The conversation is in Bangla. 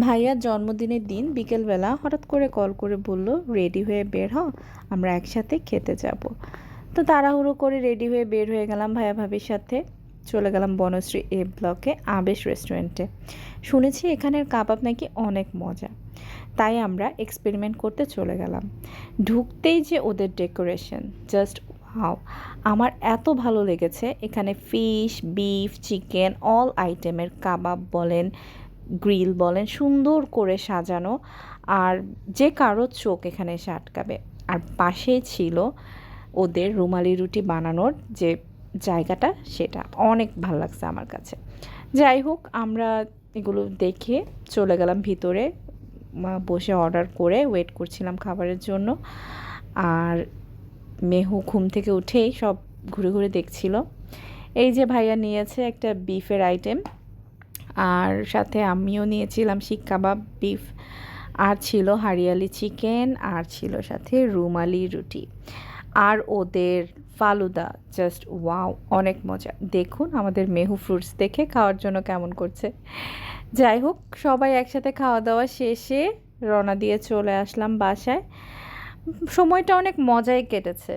ভাইয়ার জন্মদিনের দিন বিকেলবেলা হঠাৎ করে কল করে বলল, রেডি হয়ে বের হ, আমরা একসাথে খেতে যাব। তো তাড়াহুড়ো করে রেডি হয়ে বের হয়ে গেলাম ভাইয়া ভাবির সাথে। চলে গেলাম বনশ্রী এ ব্লকে আবেশ রেস্টুরেন্টে। শুনেছি এখানের কাবাব নাকি অনেক মজা, তাই আমরা এক্সপেরিমেন্ট করতে চলে গেলাম। ঢুকতেই যে ওদের ডেকোরেশন, জাস্ট ওয়াও! আমার এত ভালো লেগেছে। এখানে ফিশ, বিফ, চিকেন, অল আইটেমের কাবাব বলেন, গ্রিল বলেন, সুন্দর করে সাজানো। আর যে কারো চোখ এখানে এসে আটকাবে। আর পাশেই ছিল ওদের রুমালি রুটি বানানোর যে জায়গাটা, সেটা অনেক ভালো লাগছে আমার কাছে। যাই হোক, আমরা এগুলো দেখে চলে গেলাম ভিতরে। বসে অর্ডার করে ওয়েট করছিলাম খাবারের জন্য। আর মেহু ঘুম থেকে উঠেই সব ঘুরে ঘুরে দেখছিল। এই যে ভাইয়া নিয়েছে একটা বিফের আইটেম, আর সাথে আমিও নিয়েছিলাম শিক কাবাব, বিফ, আর ছিল হারিয়ালি চিকেন, আর ছিল সাথে রুমালি রুটি। আর ওদের ফালুদা জাস্ট ওয়াও, অনেক মজা। দেখুন আমাদের মেহু ফ্রুটস দেখে খাওয়ার জন্য কেমন করছে। যাই হোক, সবাই একসাথে খাওয়া দাওয়া শেষে রওনা দিয়ে চলে আসলাম বাসায়। সময়টা অনেক মজাই কেটেছে।